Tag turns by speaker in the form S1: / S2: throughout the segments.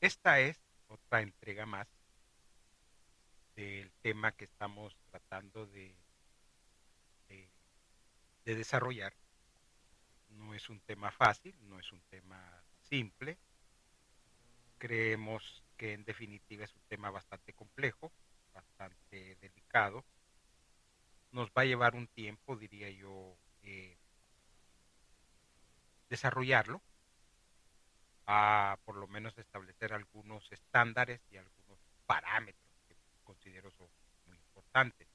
S1: Esta es otra entrega más del tema que estamos tratando de- de desarrollar. No es un tema fácil, no es un tema simple. Creemos que en definitiva es un tema bastante complejo, bastante delicado. Nos va a llevar un tiempo, diría yo, desarrollarlo, a por lo menos establecer algunos estándares y algunos parámetros que considero son muy importantes.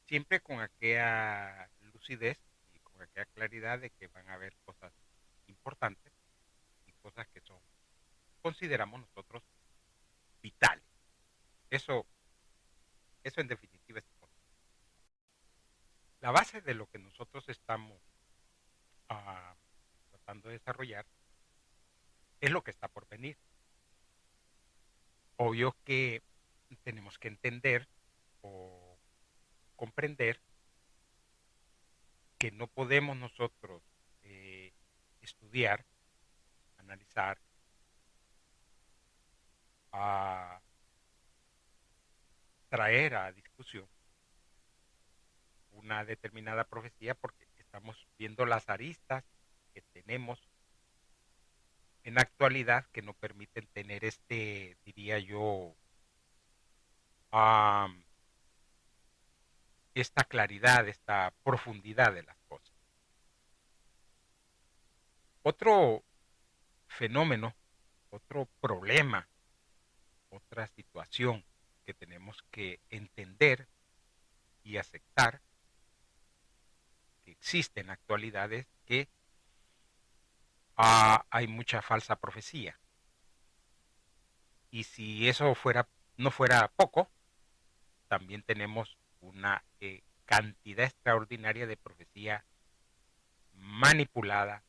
S1: Siempre con aquella lucidez y con aquella claridad de que van a haber cosas importantes y cosas que son, consideramos nosotros, vitales. Eso, eso en definitiva es importante. La base de lo que nosotros estamos ah, tratando de desarrollar es lo que está por venir. Obvio que tenemos que entender o comprender que no podemos nosotros eh, estudiar, analizar, a traer a discusión una determinada profecía porque estamos viendo las aristas que tenemos en la actualidad que no permiten tener diría yo, um, esta claridad, esta profundidad de las cosas. Otro fenómeno, otro problema, otra situación que tenemos que entender y aceptar que existe en la actualidad es que hay mucha falsa profecía. Y si eso no fuera poco, también tenemos una cantidad extraordinaria de profecía manipulada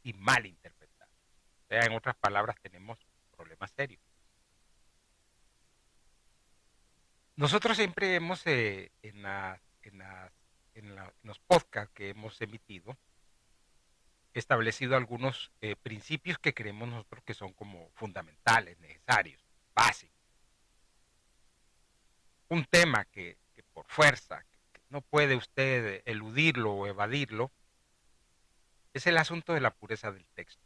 S1: y mal interpretada. O sea, en otras palabras, tenemos problemas serios. Nosotros siempre hemos, en los podcasts que hemos emitido, establecido algunos principios que creemos nosotros que son como fundamentales, necesarios, básicos. Un tema que por fuerza, que no puede usted eludirlo o evadirlo, es el asunto de la pureza del texto.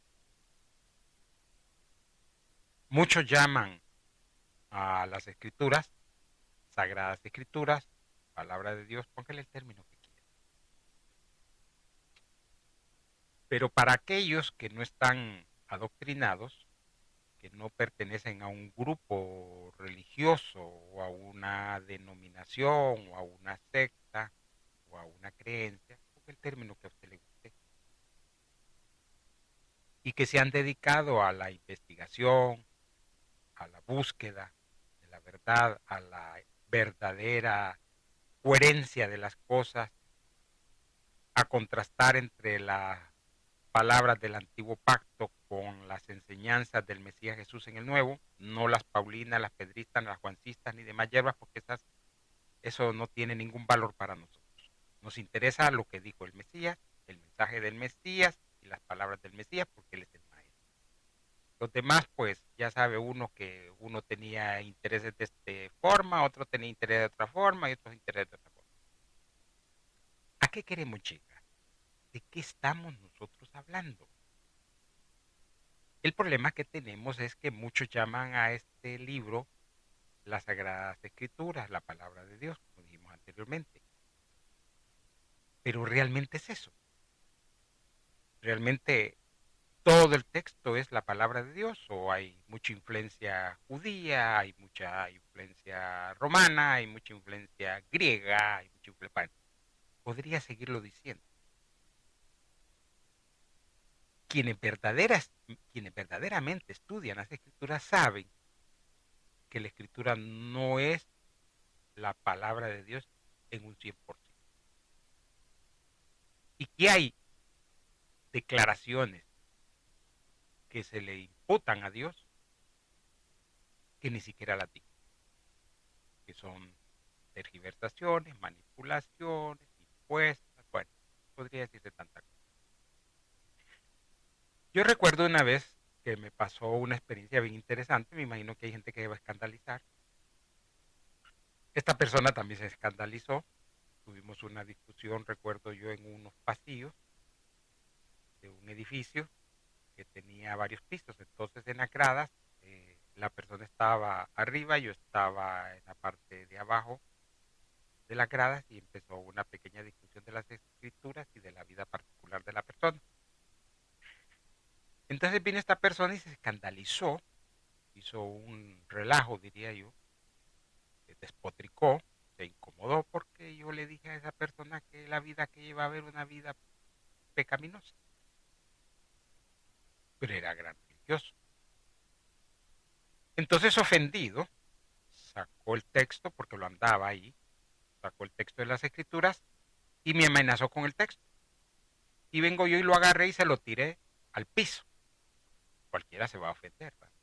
S1: Muchos llaman a las escrituras, sagradas escrituras, palabra de Dios, póngale el término que quiera. Pero para aquellos que no están adoctrinados, que no pertenecen a un grupo religioso o a una denominación o a una secta o a una creencia, ponga el término que a usted le guste, y que se han dedicado a la investigación, a la búsqueda de la verdad, a la verdadera coherencia de las cosas, a contrastar entre las palabras del antiguo pacto con las enseñanzas del Mesías Jesús en el nuevo, no las paulinas, las pedristas, las juancistas ni demás hierbas, porque eso no tiene ningún valor para nosotros. Nos interesa lo que dijo el Mesías, el mensaje del Mesías y las palabras del Mesías, porque él es el maestro. Los demás, pues ya sabe uno que uno tenía intereses de esta forma, otro tenía interés de otra forma y otros intereses de otra forma. ¿A qué queremos llegar? ¿De qué estamos nosotros hablando? El problema que tenemos es que muchos llaman a este libro las Sagradas Escrituras, la palabra de Dios, como dijimos anteriormente. Pero realmente es eso. Realmente todo el texto es la palabra de Dios o hay mucha influencia judía, hay mucha influencia romana, hay mucha influencia griega, hay mucha influencia... Bueno, podría seguirlo diciendo. Quienes, quienes verdaderamente estudian las escrituras saben que la escritura no es la palabra de Dios en un 100%. Y que hay declaraciones que se le imputan a Dios que ni siquiera las dijo, que son tergiversaciones, manipulaciones, impuestas, bueno, podría decirse tanta cosa. Yo recuerdo una vez porque me pasó una experiencia bien interesante. Me imagino que hay gente que va a escandalizar. Esta persona también se escandalizó. Tuvimos una discusión, recuerdo yo, en unos pasillos de un edificio que tenía varios pisos. Entonces, en las gradas, la persona estaba arriba, yo estaba en la parte de abajo de las gradas y empezó una pequeña discusión de las escrituras y de la vida particular de la persona. Entonces vino esta persona y se escandalizó, hizo un relajo, diría yo, despotricó, se incomodó porque yo le dije a esa persona que la vida que iba a haber una vida pecaminosa, pero era gran religioso. Entonces ofendido, sacó el texto, porque lo andaba ahí, sacó el texto de las escrituras y me amenazó con el texto. Y vengo yo y lo agarré y se lo tiré al piso. Cualquiera se va a ofender, ¿verdad?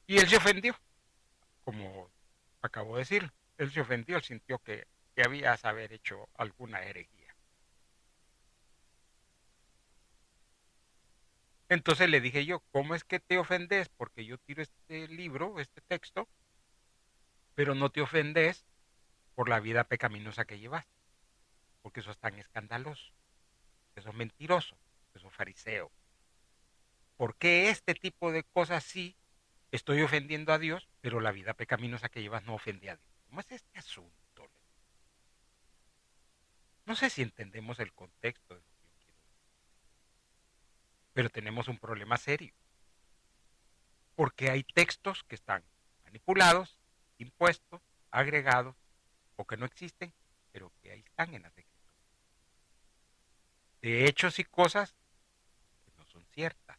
S1: Y él se ofendió, como acabo de decir. Él se ofendió, él sintió que había haber hecho alguna herejía. Entonces le dije yo, ¿cómo es que te ofendes? Porque yo tiro este libro, este texto, pero no te ofendes por la vida pecaminosa que llevas, porque eso es tan escandaloso, eso es mentiroso, eso es fariseo. ¿Por qué este tipo de cosas sí estoy ofendiendo a Dios, pero la vida pecaminosa que llevas no ofende a Dios? ¿Cómo es este asunto? No sé si entendemos el contexto de lo que yo quiero decir, pero tenemos un problema serio, porque hay textos que están manipulados, impuestos, agregados o que no existen, pero que ahí están en las escrituras. De hechos y cosas que no son ciertas.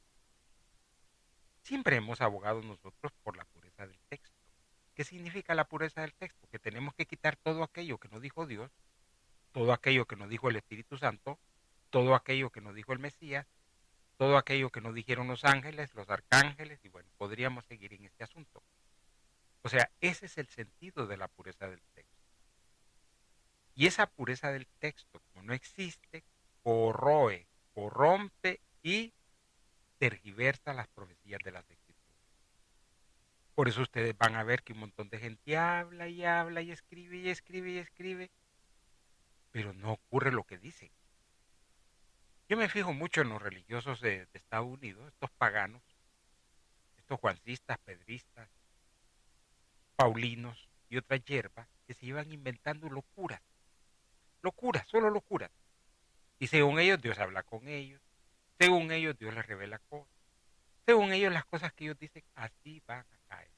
S1: Siempre hemos abogado nosotros por la pureza del texto. ¿Qué significa la pureza del texto? Que tenemos que quitar todo aquello que nos dijo Dios, todo aquello que nos dijo el Espíritu Santo, todo aquello que nos dijo el Mesías, todo aquello que nos dijeron los ángeles, los arcángeles, y bueno, podríamos seguir en este asunto. O sea, ese es el sentido de la pureza del texto. Y esa pureza del texto, como no existe, corroe, corrompe y tergiversa las profecías de las escrituras. Por eso ustedes van a ver que un montón de gente habla y habla y escribe y escribe y escribe, pero no ocurre lo que dicen. Yo me fijo mucho en los religiosos de Estados Unidos, estos paganos, estos juancistas, pedristas, paulinos y otras hierbas que se iban inventando locuras, locuras, solo locuras. Y según ellos Dios habla con ellos, según ellos Dios les revela cosas, según ellos las cosas que ellos dicen así van a caer.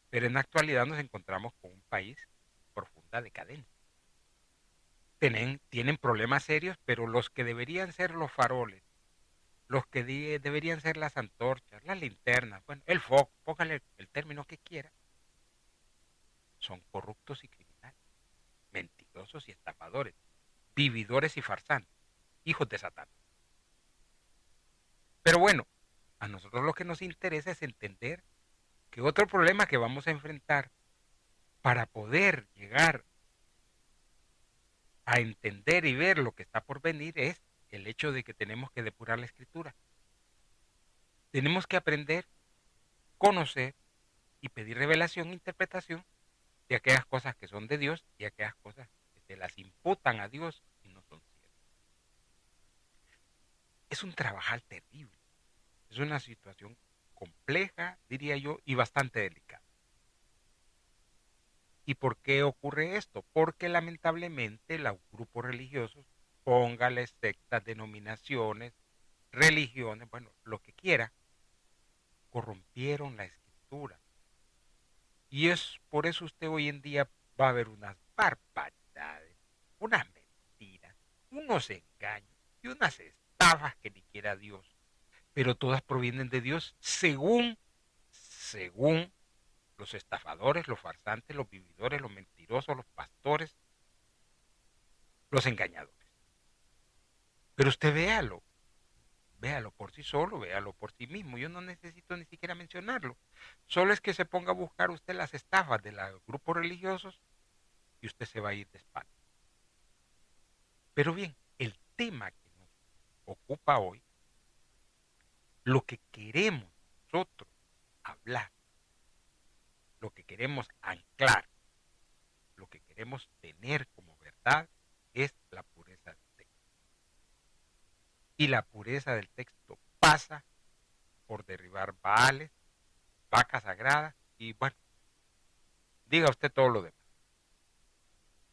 S1: Pero en la actualidad nos encontramos con un país en profunda decadencia. Tienen problemas serios, pero los que deberían ser los faroles, los que deberían ser las antorchas, las linternas, bueno, el foco, póngale el término que quiera, son corruptos y criminales, mentirosos y estafadores, vividores y farsantes, hijos de Satán. Pero bueno, a nosotros lo que nos interesa es entender que otro problema que vamos a enfrentar para poder llegar a entender y ver lo que está por venir es el hecho de que tenemos que depurar la escritura. Tenemos que aprender, conocer y pedir revelación e interpretación de aquellas cosas que son de Dios y aquellas cosas que se las imputan a Dios y no son ciertas. Es un trabajar terrible, es una situación compleja, diría yo, y bastante delicada. ¿Y por qué ocurre esto? Porque lamentablemente los grupos religiosos, póngale sectas, denominaciones, religiones, bueno, lo que quiera, corrompieron la escritura. Y es por eso usted hoy en día va a ver unas barbaridades, unas mentiras, unos engaños y unas estafas que ni quiera Dios. Pero todas provienen de Dios según los estafadores, los farsantes, los vividores, los mentirosos, los pastores, los engañadores. Pero usted véalo por sí solo, véalo por sí mismo. Yo no necesito ni siquiera mencionarlo. Solo es que se ponga a buscar usted las estafas de los grupos religiosos y usted se va a ir de espalda. Pero bien, el tema que nos ocupa hoy, lo que queremos nosotros hablar, lo que queremos anclar, lo que queremos tener como verdad es la pureza del texto. Y la pureza del texto pasa por derribar baales, vacas sagradas y bueno, diga usted todo lo demás.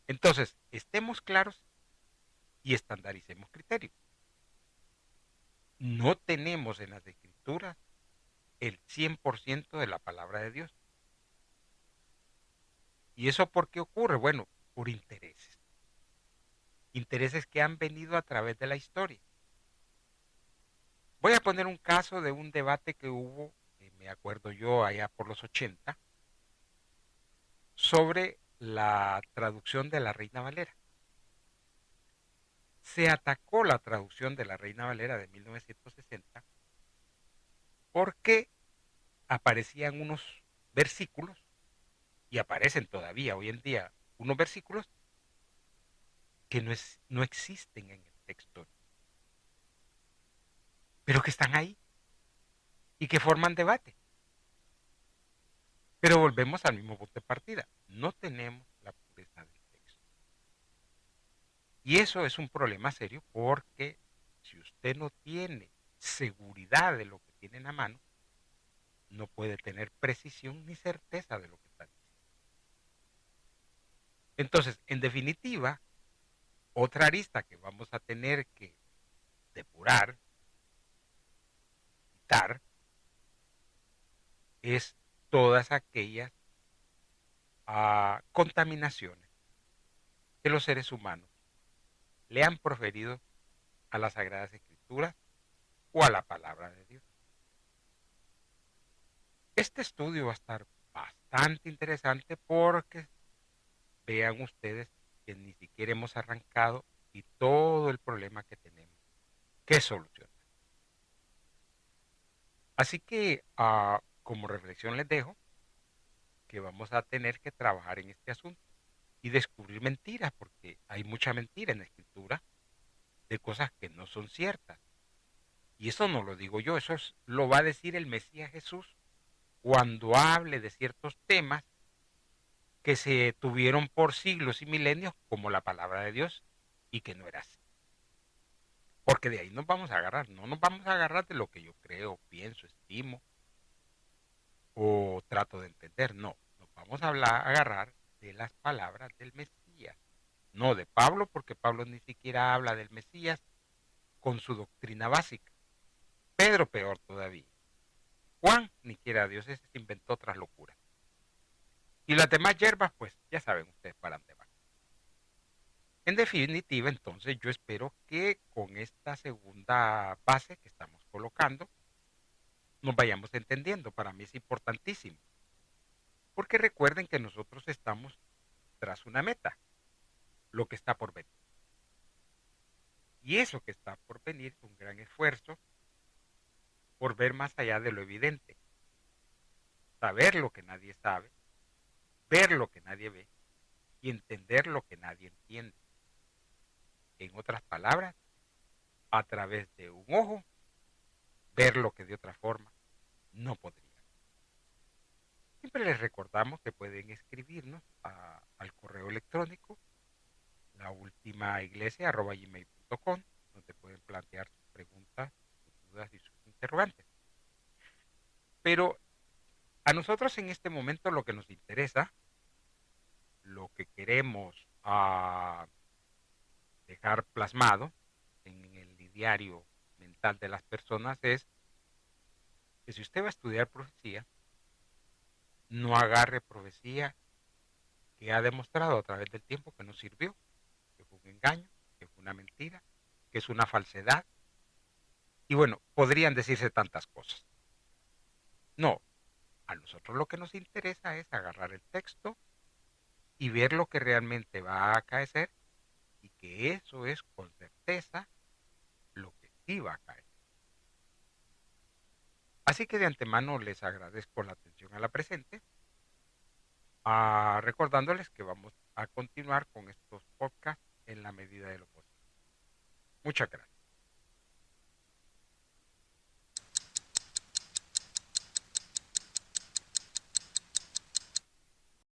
S1: Entonces, estemos claros y estandaricemos criterios. No tenemos en las escrituras el 100% de la palabra de Dios. ¿Y eso por qué ocurre? Bueno, por intereses. Intereses que han venido a través de la historia. Voy a poner un caso de un debate que hubo, me acuerdo yo, allá por los 80, sobre la traducción de la Reina Valera. Se atacó la traducción de la Reina Valera de 1960 porque aparecían unos versículos, y aparecen todavía hoy en día unos versículos que no existen en el texto, pero que están ahí y que forman debate. Pero volvemos al mismo punto de partida. No tenemos la pureza del texto. Y eso es un problema serio porque si usted no tiene seguridad de lo que tiene en la mano, no puede tener precisión ni certeza de lo que está diciendo. Entonces, en definitiva, otra arista que vamos a tener que depurar, quitar, es todas aquellas contaminaciones que los seres humanos le han proferido a las Sagradas Escrituras o a la palabra de Dios. Este estudio va a estar bastante interesante porque vean ustedes que ni siquiera hemos arrancado y todo el problema que tenemos que solucionar. Así que como reflexión les dejo que vamos a tener que trabajar en este asunto y descubrir mentiras, porque hay mucha mentira en la escritura de cosas que no son ciertas. Y eso no lo digo yo, lo va a decir el Mesías Jesús cuando hable de ciertos temas que se tuvieron por siglos y milenios como la palabra de Dios y que no era así. Porque de ahí nos vamos a agarrar, no nos vamos a agarrar de lo que yo creo, pienso, estimo o trato de entender, no, nos vamos a agarrar de las palabras del Mesías, no de Pablo, porque Pablo ni siquiera habla del Mesías con su doctrina básica. Pedro peor todavía. Juan ni quiera Dios, ese se inventó otras locuras. Y las demás hierbas, pues ya saben ustedes para dónde van. En definitiva, entonces yo espero que con esta segunda base que estamos colocando, nos vayamos entendiendo. Para mí es importantísimo. Porque recuerden que nosotros estamos tras una meta, lo que está por venir. Y eso que está por venir es un gran esfuerzo por ver más allá de lo evidente, saber lo que nadie sabe, ver lo que nadie ve y entender lo que nadie entiende. En otras palabras, a través de un ojo, ver lo que de otra forma no podría. Siempre les recordamos que pueden escribirnos al correo electrónico laultimaiglesia@gmail.com, donde pueden plantear sus preguntas, sus dudas y sus interrogantes. Pero a nosotros en este momento lo que nos interesa, lo que queremos dejar plasmado en el diario mental de las personas es que si usted va a estudiar profecía, no agarre profecía que ha demostrado a través del tiempo que no sirvió, que fue un engaño, que fue una mentira, que es una falsedad. Y bueno, podrían decirse tantas cosas. No, a nosotros lo que nos interesa es agarrar el texto y ver lo que realmente va a acaecer y que eso es con certeza lo que sí va a caer. Así que de antemano les agradezco la atención a la presente, recordándoles que vamos a continuar con estos podcasts en la medida de lo posible. Muchas gracias.